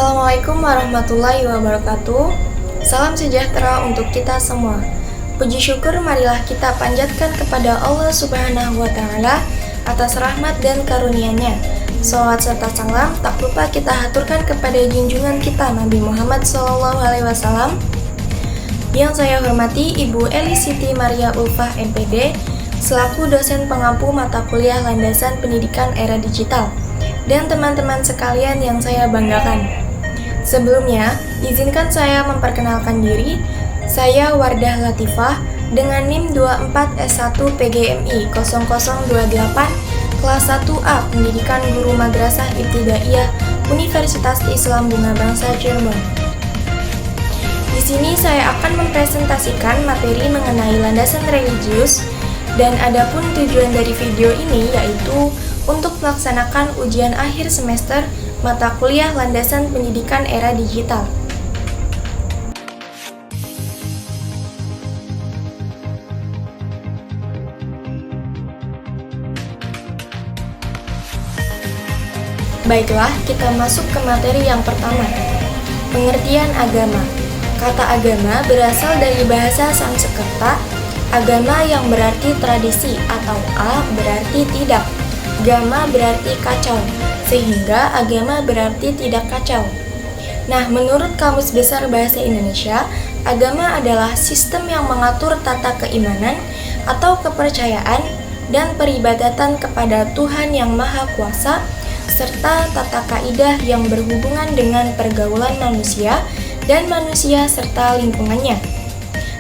Assalamualaikum warahmatullahi wabarakatuh. Salam sejahtera untuk kita semua. Puji syukur marilah kita panjatkan kepada Allah Subhanahu wa Ta'ala atas rahmat dan karunia-Nya. Shalawat serta salam tak lupa kita haturkan kepada junjungan kita Nabi Muhammad SAW. Yang saya hormati Ibu Eli Siti Maria Ulfah MPD selaku dosen pengampu mata kuliah landasan pendidikan era digital, dan teman-teman sekalian yang saya banggakan. Sebelumnya, izinkan saya memperkenalkan diri. Saya Wardah Latifah dengan NIM 24 S1 PGMI 0028 kelas 1A Pendidikan Guru Madrasah Ibtidaiyah Universitas Islam Bina Bangsa Cirebon. Di sini saya akan mempresentasikan materi mengenai landasan religius, dan adapun tujuan dari video ini yaitu untuk melaksanakan ujian akhir semester mata kuliah landasan pendidikan era digital. Baiklah, kita masuk ke materi yang pertama. Pengertian agama. Kata agama berasal dari bahasa Sanskerta, agama yang berarti tradisi atau a berarti tidak. Gama berarti kacau, sehingga agama berarti tidak kacau. Nah, menurut Kamus Besar Bahasa Indonesia, agama adalah sistem yang mengatur tata keimanan atau kepercayaan dan peribadatan kepada Tuhan Yang Maha Kuasa, serta tata kaidah yang berhubungan dengan pergaulan manusia dan manusia serta lingkungannya.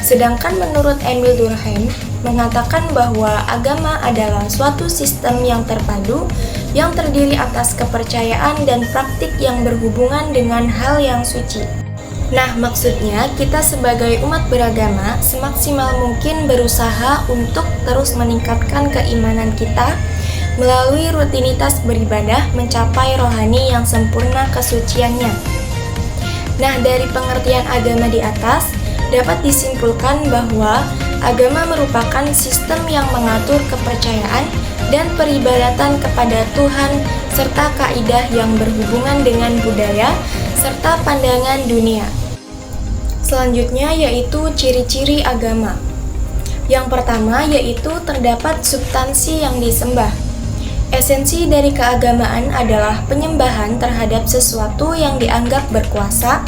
Sedangkan menurut Emil Durkheim mengatakan bahwa agama adalah suatu sistem yang terpadu yang terdiri atas kepercayaan dan praktik yang berhubungan dengan hal yang suci. Nah, maksudnya kita sebagai umat beragama semaksimal mungkin berusaha untuk terus meningkatkan keimanan kita melalui rutinitas beribadah mencapai rohani yang sempurna kesuciannya. Nah, dari pengertian agama di atas dapat disimpulkan bahwa agama merupakan sistem yang mengatur kepercayaan dan peribadatan kepada Tuhan serta kaidah yang berhubungan dengan budaya serta pandangan dunia. Selanjutnya yaitu ciri-ciri agama. Yang pertama yaitu terdapat substansi yang disembah. Esensi dari keagamaan adalah penyembahan terhadap sesuatu yang dianggap berkuasa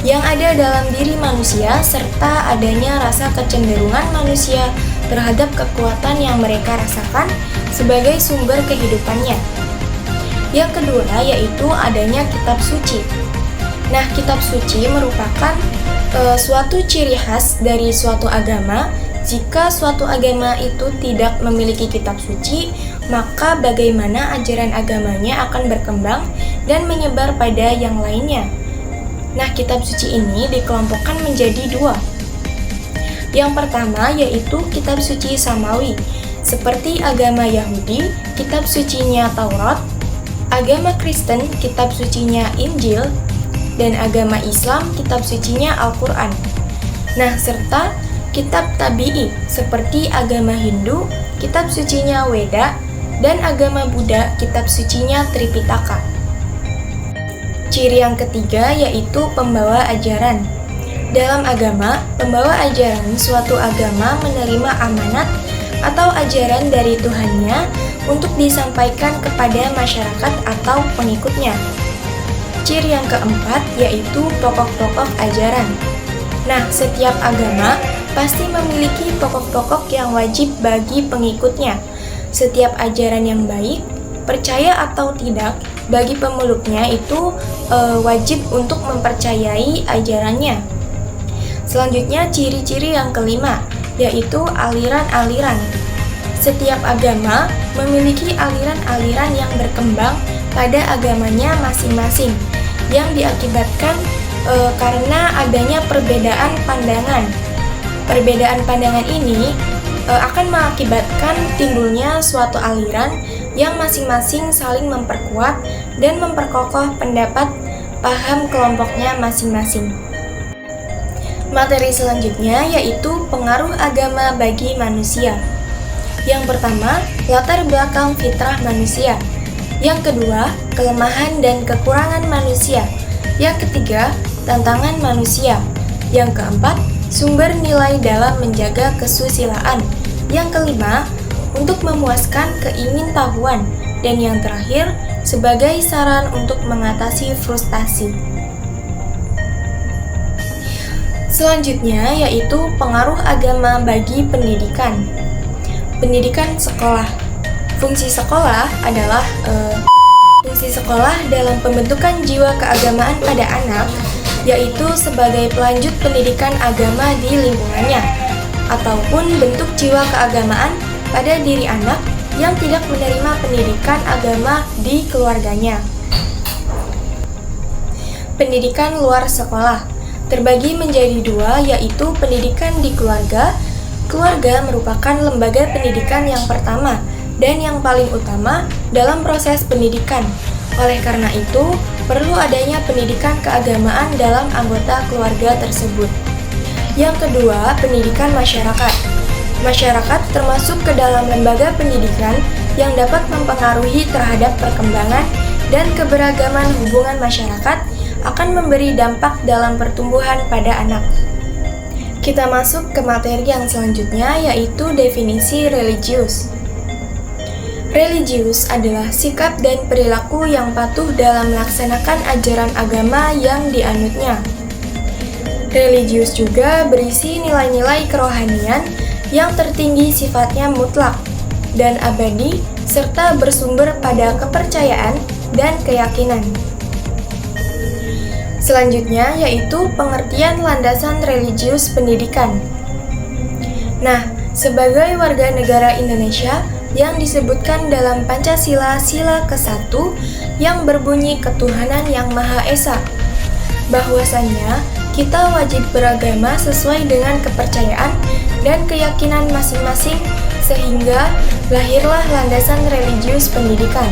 yang ada dalam diri manusia serta adanya rasa kecenderungan manusia terhadap kekuatan yang mereka rasakan sebagai sumber kehidupannya. Yang kedua yaitu adanya kitab suci. Nah, kitab suci merupakan suatu ciri khas dari suatu agama. Jika suatu agama itu tidak memiliki kitab suci, maka bagaimana ajaran agamanya akan berkembang dan menyebar pada yang lainnya. Nah, kitab suci ini dikelompokkan menjadi dua. Yang pertama yaitu kitab suci Samawi, seperti agama Yahudi, kitab sucinya Taurat, agama Kristen, kitab sucinya Injil, dan agama Islam, kitab sucinya Al-Quran. Nah, serta kitab tabi'i, seperti agama Hindu, kitab sucinya Weda, dan agama Buddha, kitab sucinya Tripitaka. Ciri yang ketiga yaitu pembawa ajaran. Dalam agama, pembawa ajaran suatu agama menerima amanat atau ajaran dari Tuhannya untuk disampaikan kepada masyarakat atau pengikutnya. Ciri yang keempat yaitu pokok-pokok ajaran. Nah, setiap agama pasti memiliki pokok-pokok yang wajib bagi pengikutnya. Setiap ajaran yang baik, percaya atau tidak, bagi pemeluknya itu wajib untuk mempercayai ajarannya. Selanjutnya ciri-ciri yang kelima, yaitu aliran-aliran. Setiap agama memiliki aliran-aliran yang berkembang pada agamanya masing-masing, yang diakibatkan karena adanya perbedaan pandangan. Perbedaan pandangan ini akan mengakibatkan timbulnya suatu aliran yang masing-masing saling memperkuat dan memperkokoh pendapat paham kelompoknya masing-masing. Materi selanjutnya yaitu pengaruh agama bagi manusia. Yang pertama, latar belakang fitrah manusia. Yang kedua, kelemahan dan kekurangan manusia. Yang ketiga, tantangan manusia. Yang keempat, sumber nilai dalam menjaga kesusilaan. Yang kelima, untuk memuaskan keingintahuan. Dan yang terakhir, sebagai saran untuk mengatasi frustasi. Selanjutnya yaitu pengaruh agama bagi pendidikan. Pendidikan sekolah. Fungsi sekolah adalah fungsi sekolah dalam pembentukan jiwa keagamaan pada anak, yaitu sebagai pelanjut pendidikan agama di lingkungannya, ataupun bentuk jiwa keagamaan pada diri anak yang tidak menerima pendidikan agama di keluarganya. Pendidikan luar sekolah terbagi menjadi dua, yaitu pendidikan di keluarga. Keluarga merupakan lembaga pendidikan yang pertama dan yang paling utama dalam proses pendidikan. Oleh karena itu, perlu adanya pendidikan keagamaan dalam anggota keluarga tersebut. Yang kedua, pendidikan masyarakat. Masyarakat termasuk ke dalam lembaga pendidikan yang dapat mempengaruhi terhadap perkembangan dan keberagaman hubungan masyarakat, akan memberi dampak dalam pertumbuhan pada anak. Kita masuk ke materi yang selanjutnya, yaitu definisi religius. Religius adalah sikap dan perilaku yang patuh dalam melaksanakan ajaran agama yang dianutnya. Religius juga berisi nilai-nilai kerohanian yang tertinggi sifatnya mutlak dan abadi, serta bersumber pada kepercayaan dan keyakinan. Selanjutnya yaitu pengertian landasan religius pendidikan. Nah, sebagai warga negara Indonesia yang disebutkan dalam Pancasila Sila ke-1 yang berbunyi ketuhanan yang Maha Esa, bahwasannya kita wajib beragama sesuai dengan kepercayaan dan keyakinan masing-masing, sehingga lahirlah landasan religius pendidikan.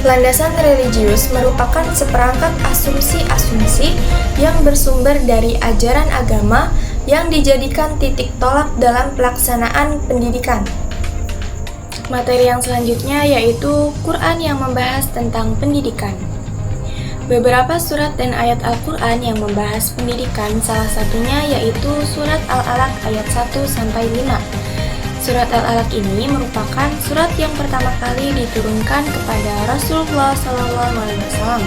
Landasan religius merupakan seperangkat asumsi-asumsi yang bersumber dari ajaran agama yang dijadikan titik tolak dalam pelaksanaan pendidikan. Materi yang selanjutnya yaitu Quran yang membahas tentang pendidikan. Beberapa surat dan ayat Al-Quran yang membahas pendidikan, salah satunya yaitu surat Al-Alaq ayat 1-5. Surat Al-Alaq ini merupakan surat yang pertama kali diturunkan kepada Rasulullah SAW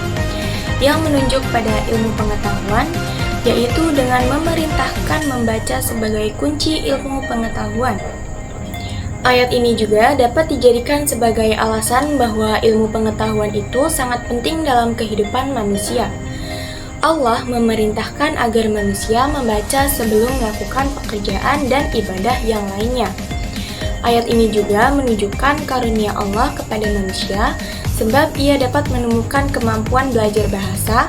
yang menunjuk pada ilmu pengetahuan, yaitu dengan memerintahkan membaca sebagai kunci ilmu pengetahuan. Ayat ini juga dapat dijadikan sebagai alasan bahwa ilmu pengetahuan itu sangat penting dalam kehidupan manusia. Allah memerintahkan agar manusia membaca sebelum melakukan pekerjaan dan ibadah yang lainnya. Ayat ini juga menunjukkan karunia Allah kepada manusia, sebab ia dapat menemukan kemampuan belajar bahasa.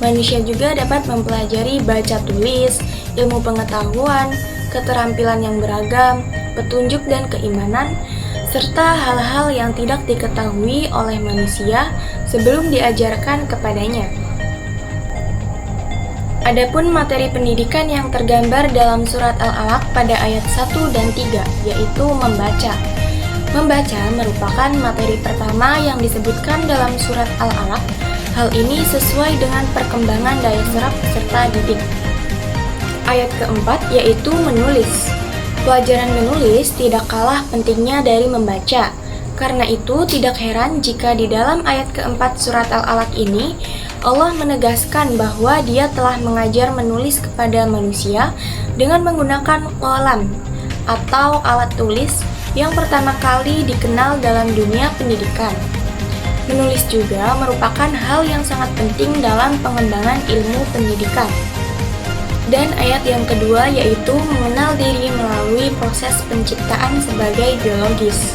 Manusia juga dapat mempelajari baca tulis, ilmu pengetahuan, keterampilan yang beragam, petunjuk dan keimanan, serta hal-hal yang tidak diketahui oleh manusia sebelum diajarkan kepadanya. Adapun materi pendidikan yang tergambar dalam surat Al-Alaq pada ayat 1 dan 3, yaitu membaca. Membaca merupakan materi pertama yang disebutkan dalam surat Al-Alaq. Hal ini sesuai dengan perkembangan daya serap serta didik. Ayat keempat yaitu menulis. Pelajaran menulis tidak kalah pentingnya dari membaca. Karena itu tidak heran jika di dalam ayat keempat surat Al-Alaq ini Allah menegaskan bahwa Dia telah mengajar menulis kepada manusia dengan menggunakan qalam atau alat tulis yang pertama kali dikenal dalam dunia pendidikan. Menulis juga merupakan hal yang sangat penting dalam pengembangan ilmu pendidikan. Dan ayat yang kedua yaitu mengenal diri melalui proses penciptaan sebagai biologis.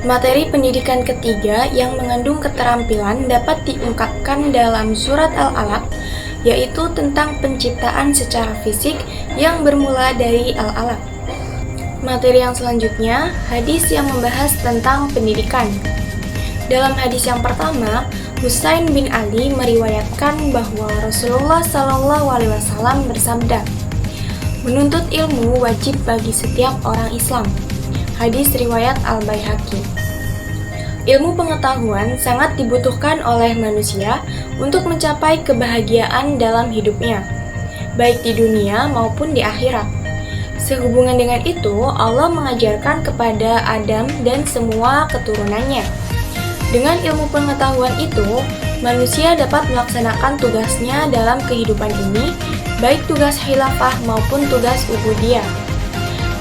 Materi pendidikan ketiga yang mengandung keterampilan dapat diungkapkan dalam surat Al-Alaq, yaitu tentang penciptaan secara fisik yang bermula dari Al-Alaq. Materi yang selanjutnya, hadis yang membahas tentang pendidikan. Dalam hadis yang pertama, Husain bin Ali meriwayatkan bahwa Rasulullah SAW bersabda, "Menuntut ilmu wajib bagi setiap orang Islam." Hadis riwayat Al-Baihaqi. Ilmu pengetahuan sangat dibutuhkan oleh manusia untuk mencapai kebahagiaan dalam hidupnya, baik di dunia maupun di akhirat. Sehubungan dengan itu, Allah mengajarkan kepada Adam dan semua keturunannya. Dengan ilmu pengetahuan itu, manusia dapat melaksanakan tugasnya dalam kehidupan ini, baik tugas khilafah maupun tugas ubudiyah.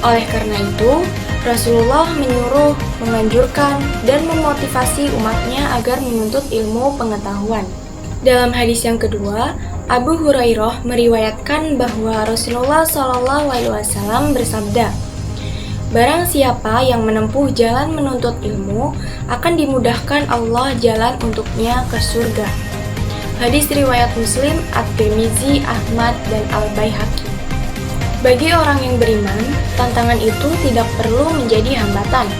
Oleh karena itu, Rasulullah menyuruh, menganjurkan, dan memotivasi umatnya agar menuntut ilmu pengetahuan. Dalam hadis yang kedua, Abu Hurairah meriwayatkan bahwa Rasulullah SAW bersabda, "Barang siapa yang menempuh jalan menuntut ilmu, akan dimudahkan Allah jalan untuknya ke surga." Hadis riwayat Muslim, At-Tirmizi, Ahmad, dan Al-Baihaqi. Bagi orang yang beriman, tantangan itu tidak perlu menjadi hambatan.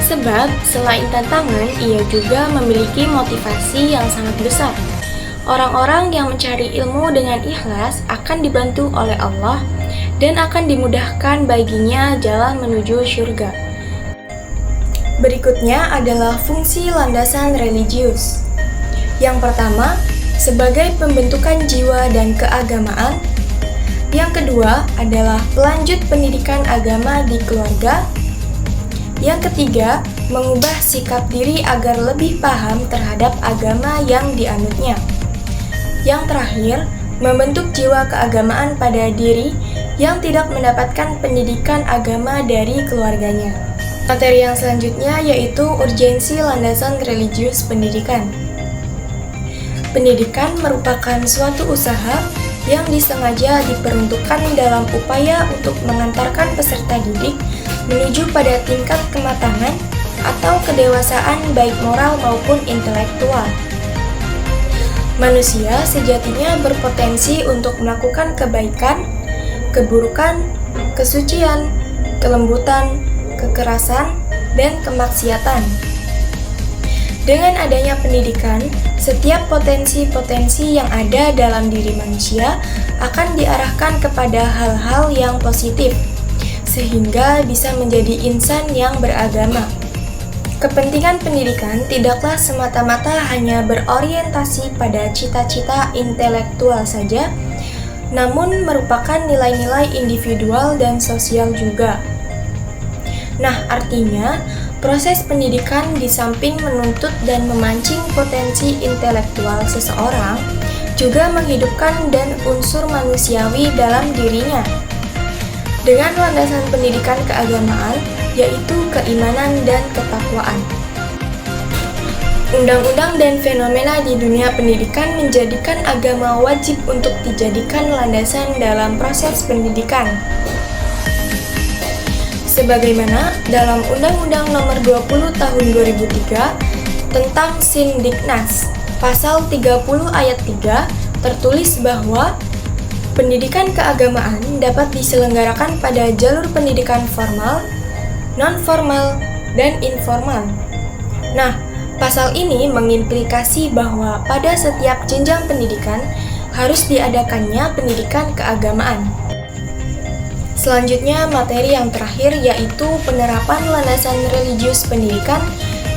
Sebab, selain tantangan, ia juga memiliki motivasi yang sangat besar. Orang-orang yang mencari ilmu dengan ikhlas akan dibantu oleh Allah dan akan dimudahkan baginya jalan menuju surga. Berikutnya adalah fungsi landasan religius. Yang pertama, sebagai pembentukan jiwa dan keagamaan. Yang kedua adalah pelanjut pendidikan agama di keluarga. Yang ketiga, mengubah sikap diri agar lebih paham terhadap agama yang dianutnya. Yang terakhir, membentuk jiwa keagamaan pada diri yang tidak mendapatkan pendidikan agama dari keluarganya. Materi yang selanjutnya yaitu urgensi landasan religius pendidikan. Pendidikan merupakan suatu usaha yang disengaja diperuntukkan dalam upaya untuk mengantarkan peserta didik menuju pada tingkat kematangan atau kedewasaan baik moral maupun intelektual. Manusia sejatinya berpotensi untuk melakukan kebaikan, keburukan, kesucian, kelembutan, kekerasan, dan kemaksiatan. Dengan adanya pendidikan, setiap potensi-potensi yang ada dalam diri manusia akan diarahkan kepada hal-hal yang positif, sehingga bisa menjadi insan yang beragama. Kepentingan pendidikan tidaklah semata-mata hanya berorientasi pada cita-cita intelektual saja, namun merupakan nilai-nilai individual dan sosial juga. Nah, artinya, proses pendidikan di samping menuntut dan memancing potensi intelektual seseorang, juga menghidupkan dan unsur manusiawi dalam dirinya. Dengan landasan pendidikan keagamaan, yaitu keimanan dan ketakwaan. Undang-undang dan fenomena di dunia pendidikan menjadikan agama wajib untuk dijadikan landasan dalam proses pendidikan. Sebagaimana dalam Undang-Undang Nomor 20 Tahun 2003 tentang Sindiknas, pasal 30 ayat 3 tertulis bahwa pendidikan keagamaan dapat diselenggarakan pada jalur pendidikan formal, non-formal, dan informal. Nah, pasal ini mengimplikasi bahwa pada setiap jenjang pendidikan harus diadakannya pendidikan keagamaan. Selanjutnya, materi yang terakhir yaitu penerapan landasan religius pendidikan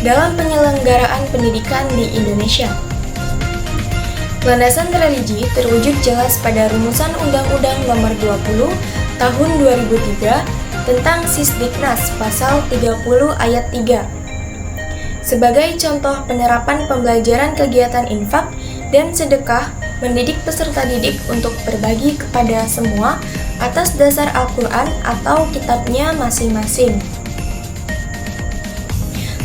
dalam penyelenggaraan pendidikan di Indonesia. Landasan religi terwujud jelas pada rumusan Undang-Undang Nomor 20 Tahun 2003 tentang Sisdiknas pasal 30 ayat 3. Sebagai contoh penerapan pembelajaran kegiatan infak dan sedekah mendidik peserta didik untuk berbagi kepada semua atas dasar Al-Quran atau kitabnya masing-masing.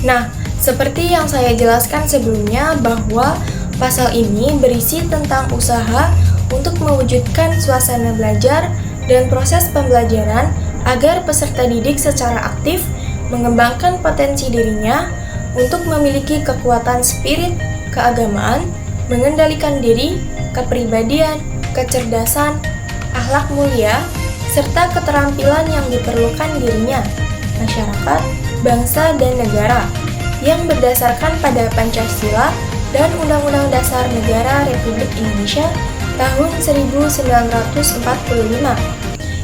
Nah, seperti yang saya jelaskan sebelumnya bahwa pasal ini berisi tentang usaha untuk mewujudkan suasana belajar dan proses pembelajaran agar peserta didik secara aktif mengembangkan potensi dirinya untuk memiliki kekuatan spirit, keagamaan, mengendalikan diri, kepribadian, kecerdasan, akhlak mulia, serta keterampilan yang diperlukan dirinya, masyarakat, bangsa, dan negara, yang berdasarkan pada Pancasila dan Undang-Undang Dasar Negara Republik Indonesia tahun 1945,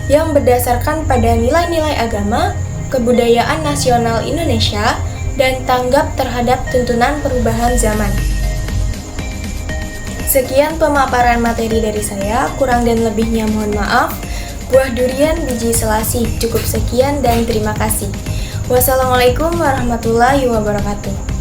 yang berdasarkan pada nilai-nilai agama, kebudayaan nasional Indonesia, dan tanggap terhadap tuntunan perubahan zaman. Sekian pemaparan materi dari saya, kurang dan lebihnya mohon maaf. Buah durian biji selasih. Cukup sekian dan terima kasih. Wassalamualaikum warahmatullahi wabarakatuh.